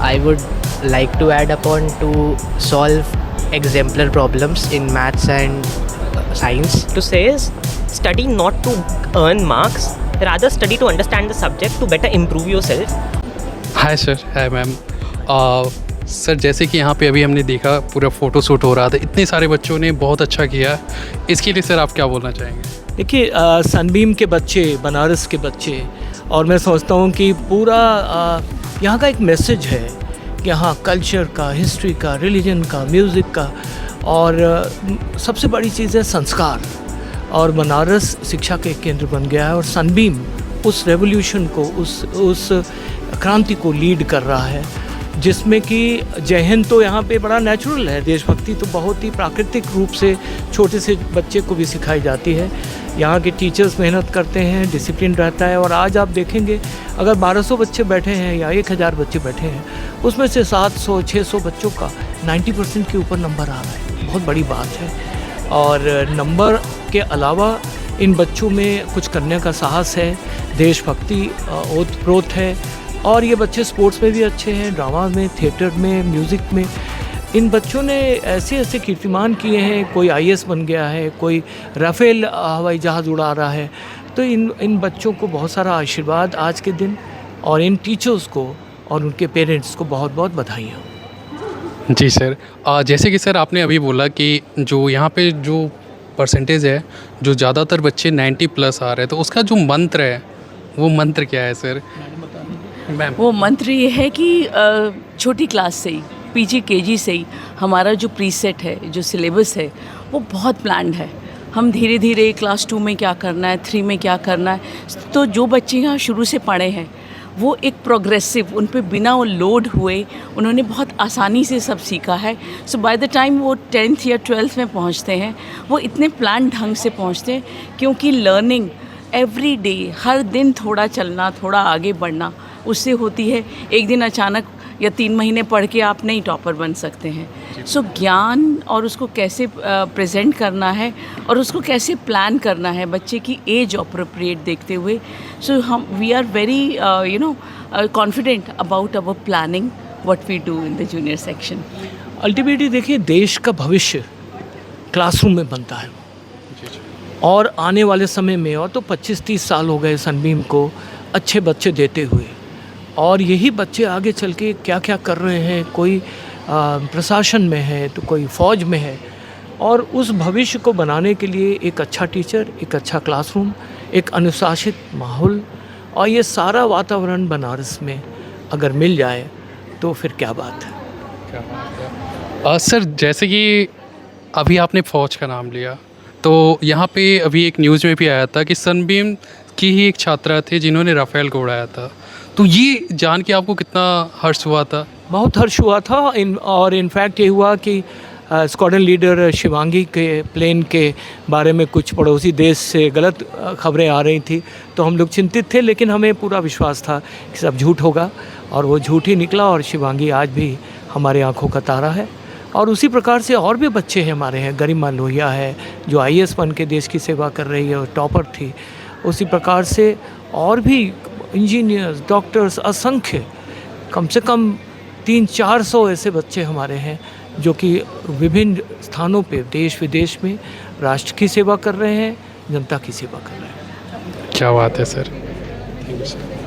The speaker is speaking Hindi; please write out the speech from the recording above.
I would like to add upon to solve exemplar problems in maths and science. To say is study not to earn marks, rather study to understand the subject to better improve yourself. Hi sir, hi ma'am. Sir जैसे कि यहाँ पे अभी हमने देखा पूरा फ़ोटो शूट हो रहा था, इतने सारे बच्चों ने बहुत अच्छा किया, इसके लिए सर आप क्या बोलना चाहेंगे? देखिए सनबीम के बच्चे, बनारस के बच्चे, और मैं समझता हूँ कि पूरा यहाँ का एक मैसेज है कि हाँ कल्चर का, हिस्ट्री का, रिलीजन का, म्यूज़िक का, और सबसे बड़ी चीज़ है संस्कार। और बनारस शिक्षा के केंद्र बन गया है और सनबीम उस रेवोल्यूशन को, उस क्रांति को लीड कर रहा है, जिसमें कि जय हिंद तो यहाँ पे बड़ा नेचुरल है, देशभक्ति तो बहुत ही प्राकृतिक रूप से छोटे से बच्चे को भी सिखाई जाती है। यहाँ के टीचर्स मेहनत करते हैं, डिसिप्लिन रहता है, और आज आप देखेंगे अगर 1200 बच्चे बैठे हैं या 1000 बच्चे बैठे हैं, उसमें से 700-600 बच्चों का 90% के ऊपर नंबर आ रहा है, बहुत बड़ी बात है। और नंबर के अलावा इन बच्चों में कुछ करने का साहस है, देशभक्ति ओतप्रोत है, और ये बच्चे स्पोर्ट्स में भी अच्छे हैं, ड्रामा में, थिएटर में, म्यूज़िक में। इन बच्चों ने ऐसे ऐसे कीर्तिमान किए हैं, कोई आईएएस बन गया है, कोई राफेल हवाई जहाज़ उड़ा रहा है। तो इन बच्चों को बहुत सारा आशीर्वाद आज के दिन, और इन टीचर्स को और उनके पेरेंट्स को बहुत बहुत बधाइयाँ। जी सर, जैसे कि सर आपने अभी बोला कि जो यहाँ पे जो परसेंटेज है, जो ज़्यादातर बच्चे 90+ आ रहे हैं, तो उसका जो मंत्र है वो मंत्र क्या है सर? मैम, वो मंत्र ये है कि छोटी क्लास से ही, पीजी केजी से ही हमारा जो प्रीसेट है, जो सिलेबस है, वो बहुत प्लान्ड है। हम धीरे धीरे क्लास 2 में क्या करना है, 3 में क्या करना है, तो जो बच्चे यहाँ शुरू से पढ़े हैं वो एक प्रोग्रेसिव, उन पे बिना वो लोड हुए उन्होंने बहुत आसानी से सब सीखा है। सो बाय द टाइम वो 10th या 12th में पहुँचते हैं, वो इतने प्लान ढंग से पहुँचते हैं, क्योंकि लर्निंग एवरी डे, हर दिन थोड़ा चलना, थोड़ा आगे बढ़ना, उससे होती है। एक दिन अचानक या 3 महीने पढ़ के आप नहीं टॉपर बन सकते हैं। सो ज्ञान और उसको कैसे प्रेजेंट करना है और उसको कैसे प्लान करना है बच्चे की एज अप्रोप्रिएट देखते हुए। So we are very confident about our planning what we do in the junior section. Ultimately देखिए, देश का भविष्य क्लासरूम में बनता है, और आने वाले समय में, और तो 25-30 साल हो गए सनबीम को अच्छे बच्चे देते हुए, और यही बच्चे आगे चल के क्या क्या कर रहे हैं, कोई प्रशासन में है तो कोई फ़ौज में है। और उस भविष्य को बनाने के लिए एक अच्छा टीचर, एक अच्छा क्लासरूम, एक अनुशासित माहौल, और ये सारा वातावरण बनारस में अगर मिल जाए तो फिर क्या बात है। क्या बात है। सर जैसे कि अभी आपने फ़ौज का नाम लिया, तो यहाँ पे अभी एक न्यूज़ में भी आया था कि सनबीम की ही एक छात्रा थे जिन्होंने राफेल को उड़ाया था, तो ये जान के आपको कितना हर्ष हुआ था? बहुत हर्ष हुआ था। और इनफैक्ट ये हुआ कि स्क्वाड्रन लीडर शिवांगी के प्लेन के बारे में कुछ पड़ोसी देश से गलत खबरें आ रही थी, तो हम लोग चिंतित थे, लेकिन हमें पूरा विश्वास था कि सब झूठ होगा, और वो झूठ ही निकला, और शिवांगी आज भी हमारे आंखों का तारा है। और उसी प्रकार से और भी बच्चे हैं हमारे हैं, गरिमा लोहिया है जो आईएएस बन के देश की सेवा कर रही है और टॉपर थी। उसी प्रकार से और भी इंजीनियर्स, डॉक्टर्स, असंख्य, कम से कम 300-400 ऐसे बच्चे हमारे हैं जो कि विभिन्न स्थानों पे देश विदेश में राष्ट्र की सेवा कर रहे हैं, जनता की सेवा कर रहे हैं। क्या बात है सर, थैंक यू सर।